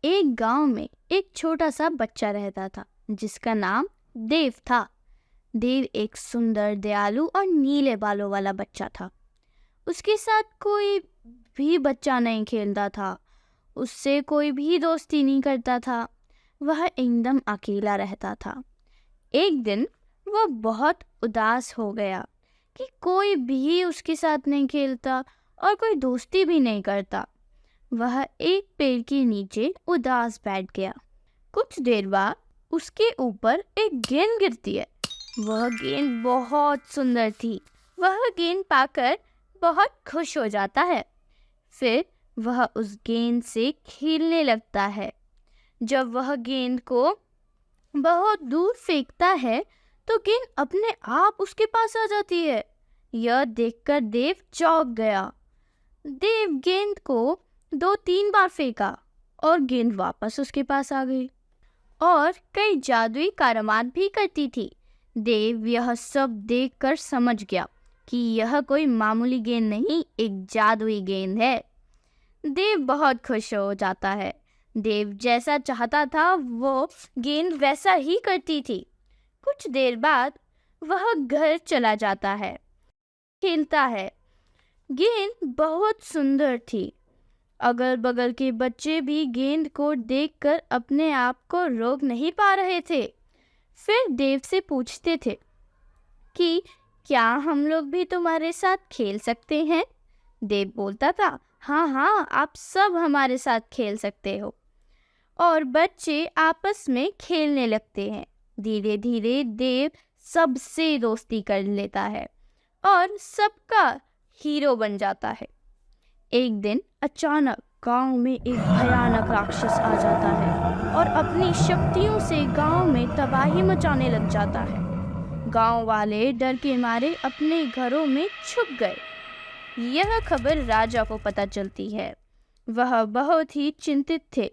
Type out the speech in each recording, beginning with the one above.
एक गांव में एक छोटा सा बच्चा रहता था जिसका नाम देव था। देव एक सुंदर, दयालु और नीले बालों वाला बच्चा था। उसके साथ कोई भी बच्चा नहीं खेलता था, उससे कोई भी दोस्ती नहीं करता था। वह एकदम अकेला रहता था। एक दिन वह बहुत उदास हो गया कि कोई भी उसके साथ नहीं खेलता और कोई दोस्ती भी नहीं करता। वह एक पेड़ के नीचे उदास बैठ गया। कुछ देर बाद उसके ऊपर एक गेंद गिरती है। वह गेंद बहुत सुंदर थी। वह गेंद पाकर बहुत खुश हो जाता है। फिर वह उस गेंद से खेलने लगता है। जब वह गेंद को बहुत दूर फेंकता है तो गेंद अपने आप उसके पास आ जाती है। यह देखकर देव चौंक गया। देव गेंद को 2-3 बार फेंका और गेंद वापस उसके पास आ गई और कई जादुई करामात भी करती थी। देव यह सब देखकर समझ गया कि यह कोई मामूली गेंद नहीं, एक जादुई गेंद है। देव बहुत खुश हो जाता है। देव जैसा चाहता था वो गेंद वैसा ही करती थी। कुछ देर बाद वह घर चला जाता है, खेलता है। गेंद बहुत सुंदर थी। अगल बगल के बच्चे भी गेंद को देखकर अपने आप को रोक नहीं पा रहे थे। फिर देव से पूछते थे कि क्या हम लोग भी तुम्हारे साथ खेल सकते हैं। देव बोलता था, हाँ हाँ, आप सब हमारे साथ खेल सकते हो। और बच्चे आपस में खेलने लगते हैं। धीरे धीरे देव सबसे दोस्ती कर लेता है और सबका हीरो बन जाता है। एक दिन अचानक गांव में एक भयानक राक्षस आ जाता है और अपनी शक्तियों से गांव में तबाही मचाने लग जाता है। गांव वाले डर के मारे अपने घरों में छुप गए। यह खबर राजा को पता चलती है। वह बहुत ही चिंतित थे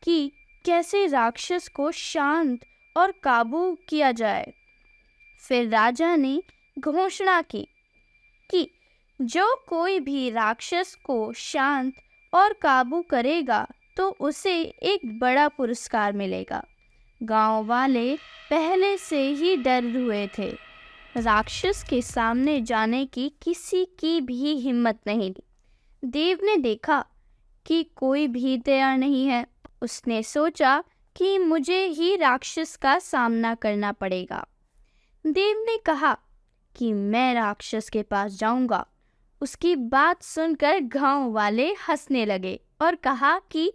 कि कैसे राक्षस को शांत और काबू किया जाए। फिर राजा ने घोषणा की कि जो कोई भी राक्षस को शांत और काबू करेगा तो उसे एक बड़ा पुरस्कार मिलेगा। गांव वाले पहले से ही डरे हुए थे। राक्षस के सामने जाने की किसी की भी हिम्मत नहीं थी। देव ने देखा कि कोई भी तैयार नहीं है। उसने सोचा कि मुझे ही राक्षस का सामना करना पड़ेगा। देव ने कहा कि मैं राक्षस के पास जाऊंगा। उसकी बात सुनकर गांव वाले हंसने लगे और कहा कि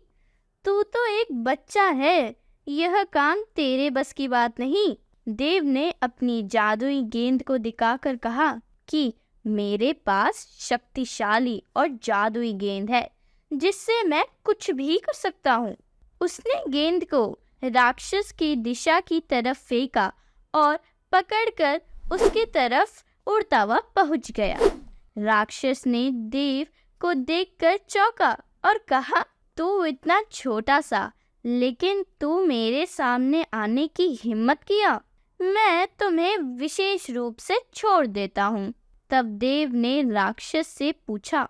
तू तो एक बच्चा है, यह काम तेरे बस की बात नहीं। देव ने अपनी जादुई गेंद को दिखाकर कहा कि मेरे पास शक्तिशाली और जादुई गेंद है जिससे मैं कुछ भी कर सकता हूँ। उसने गेंद को राक्षस की दिशा की तरफ फेंका और पकड़कर उसकी तरफ उड़ता हुआ पहुंच गया। राक्षस ने देव को देखकर चौंका और कहा, तू इतना छोटा सा, लेकिन तू मेरे सामने आने की हिम्मत किया। मैं तुम्हें विशेष रूप से छोड़ देता हूँ। तब देव ने राक्षस से पूछा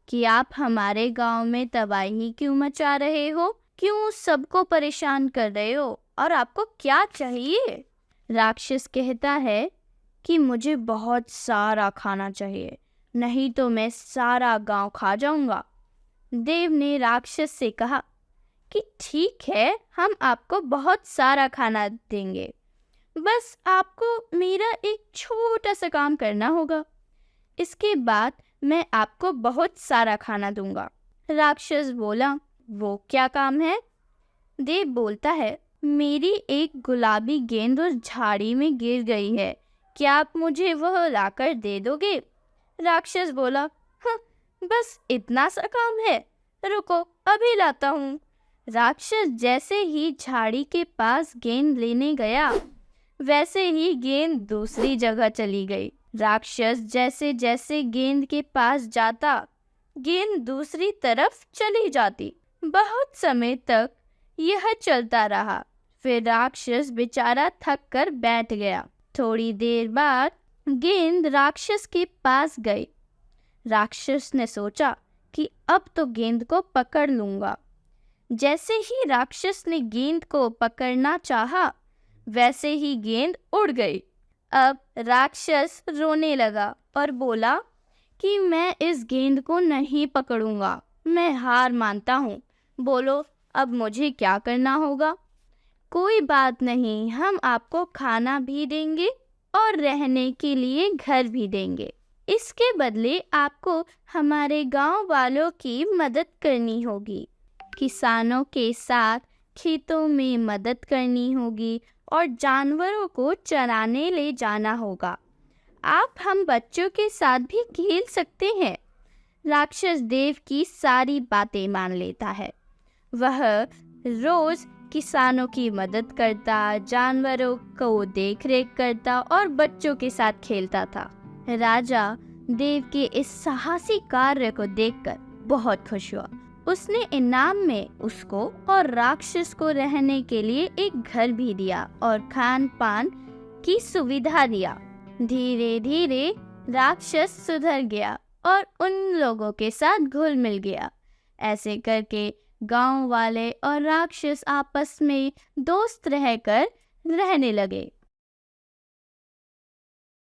कि आप हमारे गांव में तबाही क्यों मचा रहे हो, क्यों सबको परेशान कर रहे हो और आपको क्या चाहिए। राक्षस कहता है कि मुझे बहुत सारा खाना चाहिए, नहीं तो मैं सारा गांव खा जाऊंगा। देव ने राक्षस से कहा कि ठीक है, हम आपको बहुत सारा खाना देंगे, बस आपको मेरा एक छोटा सा काम करना होगा। इसके बाद मैं आपको बहुत सारा खाना दूंगा। राक्षस बोला, वो क्या काम है। देव बोलता है, मेरी एक गुलाबी गेंद उस झाड़ी में गिर गई है, क्या आप मुझे वह लाकर दे दोगे। राक्षस बोला, हाँ, बस इतना सा काम है, रुको अभी लाता हूँ। राक्षस जैसे ही झाड़ी के पास गेंद लेने गया वैसे ही गेंद दूसरी जगह चली गई। राक्षस जैसे जैसे गेंद के पास जाता गेंद दूसरी तरफ चली जाती। बहुत समय तक यह चलता रहा। फिर राक्षस बेचारा थक कर बैठ गया। थोड़ी देर बाद गेंद राक्षस के पास गई। राक्षस ने सोचा कि अब तो गेंद को पकड़ लूंगा। जैसे ही राक्षस ने गेंद को पकड़ना चाहा, वैसे ही गेंद उड़ गई। अब राक्षस रोने लगा और बोला कि मैं इस गेंद को नहीं पकड़ूंगा, मैं हार मानता हूँ। बोलो, अब मुझे क्या करना होगा? कोई बात नहीं, हम आपको खाना भी देंगे और रहने के लिए घर भी देंगे। इसके बदले आपको हमारे गांव वालों की मदद करनी होगी। किसानों के साथ खेतों में मदद करनी होगी और जानवरों को चराने ले जाना होगा। आप हम बच्चों के साथ भी खेल सकते हैं। राक्षस देव की सारी बातें मान लेता है। वह रोज किसानों की मदद करता, जानवरों को देखरेख करता और बच्चों के साथ खेलता था। राजा देव के इस साहसी कार्य को देखकर बहुत खुश हुआ। उसने इनाम में उसको और राक्षस को रहने के लिए एक घर भी दिया और खान पान की सुविधा दिया। धीरे धीरे राक्षस सुधर गया और उन लोगों के साथ घुल मिल गया। ऐसे करके गांव वाले और राक्षस आपस में दोस्त रहकर रहने लगे।